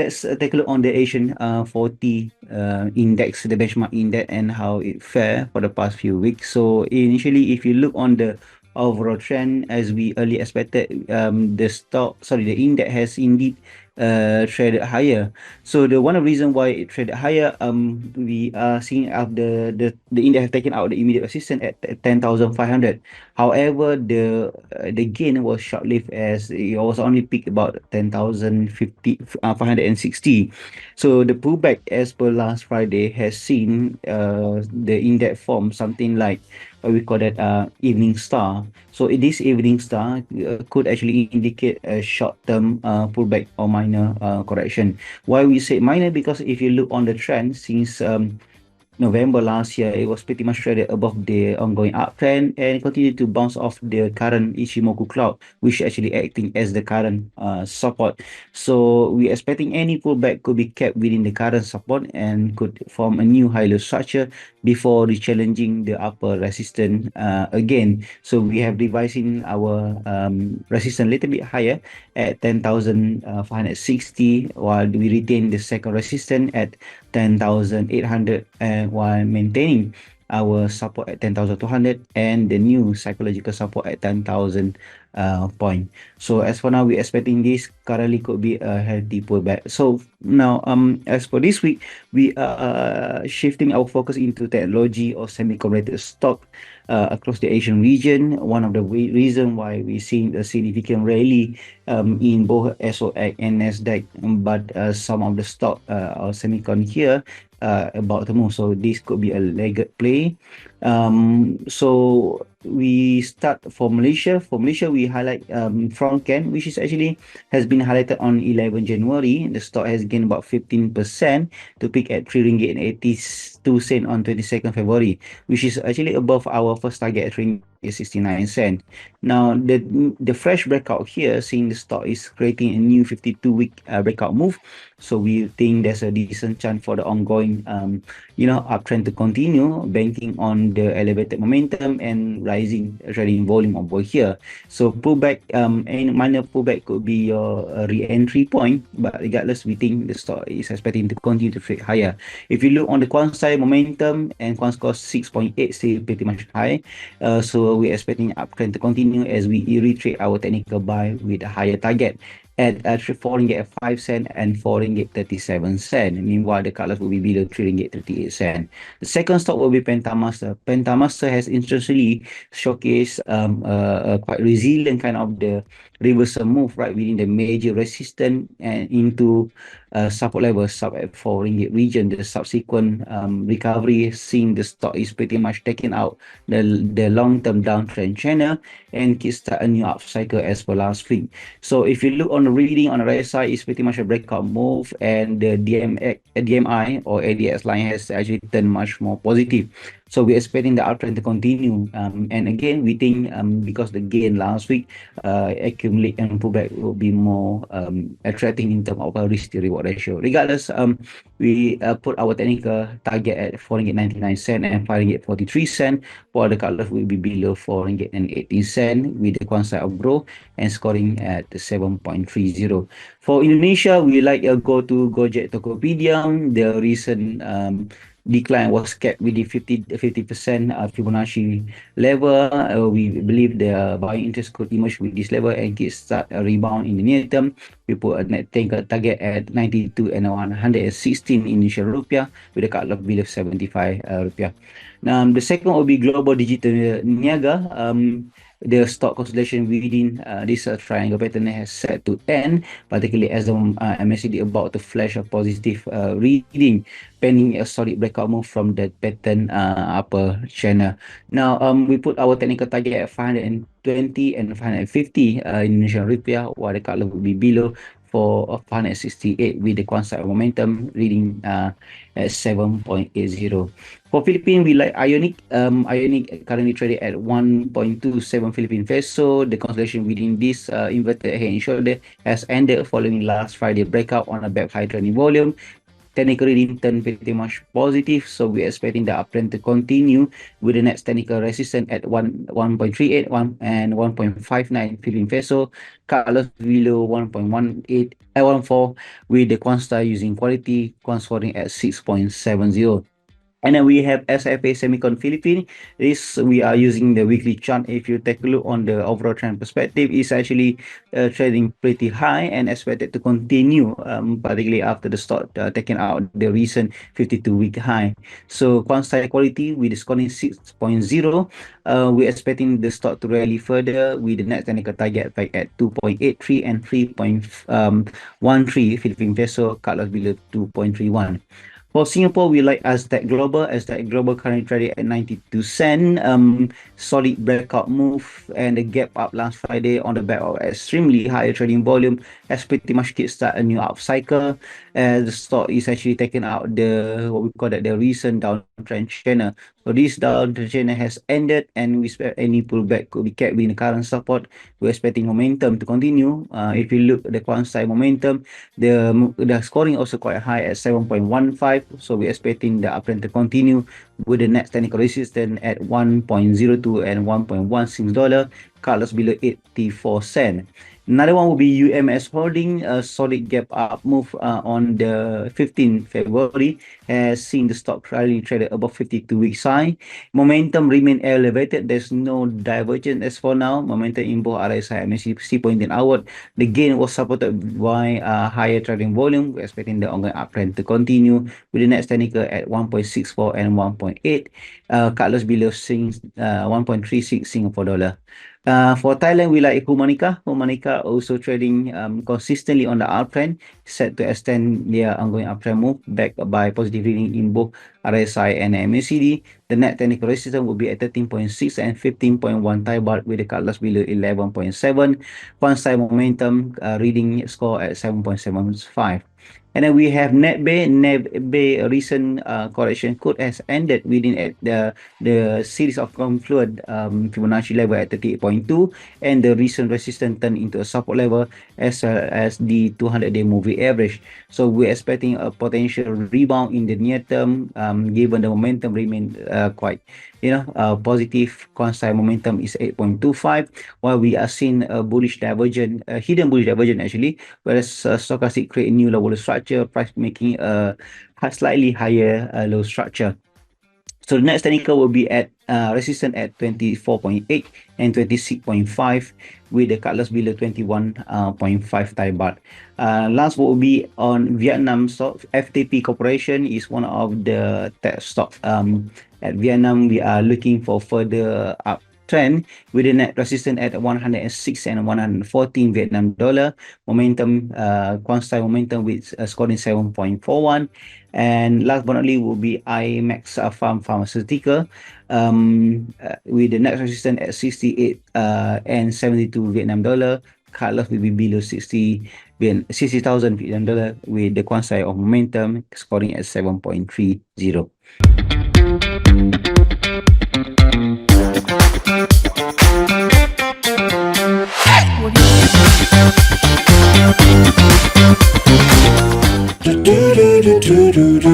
let's take a look on the Asian 40 index, the benchmark index, and how it fared for the past few weeks. So initially, if you look on the overall trend, as we early expected, the index has indeed traded higher. So the one of the reason why it traded higher, we are seeing of the index have taken out the immediate resistance at 10,500. However, the gain was short-lived as it was only peaked about 10,050, 560. So the pullback as per last Friday has seen the index form something like what we call that evening star. So this evening star could actually indicate a short-term pullback or minor correction. Why we say minor? Because if you look on the trend since November last year, it was pretty much traded above the ongoing uptrend and continued to bounce off the current Ichimoku cloud, which actually acting as the current support. So we expecting any pullback could be kept within the current support and could form a new high-low structure before challenging the upper resistance again. So we have revising our resistance a little bit higher at 10,560, while we retain the second resistance at 10,800 while maintaining our support at 10,200 and the new psychological support at 10,000 point. So as for now, we're expecting this currently could be a healthy pullback. So now, as for this week, we are shifting our focus into technology or semiconductor stock across the Asian region. One of the reason why we're seeing a significant rally in both SOX and Nasdaq, but some of the stock or semicon here about to move. So this could be a laggard play. So we start for Malaysia. For Malaysia, we highlight Franken, which is actually has been highlighted on 11 January. The stock has gained about 15% to peak at 3 ringgit and 82 cent on 22nd February, which is actually above our first target at 3 ringgit 69 cent. Now, the fresh breakout here, seeing the stock is creating a new 52-week breakout move. So we think there's a decent chance for the ongoing, uptrend to continue, banking on the elevated momentum and rising trading volume over here. So pullback, any minor pullback could be your re-entry point, but regardless, we think the stock is expecting to continue to trade higher. If you look on the quant side, momentum and quant score 6.8 still pretty much high. So we're expecting uptrend to continue as we retrade our technical buy with a higher target at 4 ringgit 5 cent and 4 ringgit 37 cent. Meanwhile, the colors will be below 3 ringgit 38 cent. The second stock will be Pentamaster. Pentamaster has interestingly showcased a quite resilient kind of the reversal move right within the major resistance and into support level sub at 4 ringgit region. The subsequent recovery, seeing the stock is pretty much taking out the long-term downtrend channel and kickstart a new up cycle as per last week. So if you look on the reading on the right side, it's pretty much a breakout move, and the DMI or ADX line has actually turned much more positive. So we're expecting the uptrend to continue. And again, we think because the gain last week accumulate and pullback will be more attracting in terms of a risk to reward ratio. Regardless, we put our technical target at 4 ringgit 99 cent and 5 ringgit 43 cent, while the cut loss will be below 4 ringgit and 18 cent with the quant side of growth and scoring at 7.30. For Indonesia, we like go to Gojek Tokopedia. The recent decline was kept within 50% Fibonacci level. We believe the buying interest could emerge with this level and start a rebound in the near term. We put a net target at 92 and 116 Indonesian rupiah with a cut loss below 75 rupiah. Now, the second will be Global Digital Niaga. The stock consolidation within this triangle pattern has set to end, particularly as the MACD about to flash a positive reading, pending a solid breakout move from the pattern upper channel. Now, we put our technical target at 520 and 550 Indonesian rupiah, while the color will be below for 568 with the quant side momentum reading at 7.80. For Philippines, we like Ionic. Ionic currently traded at 1.27 Philippine peso. The consolidation within this inverted head and shoulder has ended following last Friday breakout on a back high trending volume. technical reading turned pretty much positive, so we're expecting the uptrend to continue with the next technical resistance at 1.38 and 1.59 Philippine peso, cut loss below 1.14 with the Quant using quality, Quant scoring at 6.70. And then we have SFA Semicon Philippines. This we are using the weekly chart. If you take a look on the overall trend perspective, it's actually trading pretty high and expected to continue, particularly after the stock taking out the recent 52-week high. So quantity quality with the scoring 6.0, we're expecting the stock to rally further with the next technical target back at 2.83 and 3.13 Philippine peso, cut loss below 2.31. For Singapore, we like Aztec Global. Aztec Global currently traded at 92 cents. Solid breakout move and the gap up last Friday on the back of extremely high trading volume has pretty much kickstart a new up cycle. The stock is actually taking out the what we call that the recent downtrend channel. So this downtrend channel has ended, and we expect any pullback could be kept within the current support. We're expecting momentum to continue. If you look at the quant side momentum, the scoring also quite high at 7.15. So we're expecting the uptrend to continue with the next technical resistance at 1.02 and $1.16, cut loss below 84 cents. Another one will be UMS Holding, a solid gap up move on the 15th February, has seen the stock rally traded above 52 weeks high. Momentum remain elevated. There's no divergence as for now. Momentum in both RSI and MACD pointing outward. The gain was supported by higher trading volume. We're expecting the ongoing uptrend to continue with the next technical at 1.64 and 1.8, cut loss below 1.36 Singapore dollar. For Thailand, we like Humanica. Humanica also trading consistently on the uptrend, set to extend their ongoing uptrend move backed by positive reading in both RSI and MACD. The net technical resistance will be at 13.6 and 15.1 Thai baht with the cut loss below 11.7. One side momentum reading score at 7.75. And then we have NetBay. NetBay recent correction code has ended within at the series of confluent Fibonacci level at 38.2, and the recent resistance turned into a support level as well as the 200-day moving average. So we're expecting a potential rebound in the near term, given the momentum remain quite positive. Constant momentum is 8.25, while we are seeing a bullish divergence, a hidden bullish divergence actually, whereas stochastic create a new lower structure, price making a slightly higher low structure. So the next technical will be at resistance at 24.8 and 26.5 with the cut loss below 21.5 Thai baht. Last will be on Vietnam stock. FTP Corporation is one of the tech stock. At Vietnam, we are looking for further uptrend with the net resistance at 106 and 114 Vietnam dollar. Momentum, constant momentum with scoring 7.41. And last but not least will be IMAX Pharmaceutical with the net resistance at 68 and 72 Vietnam dollar. Cut loss will be below 60,000 Vietnam dollar with the quantity of momentum scoring at 7.30. Do do do do do do.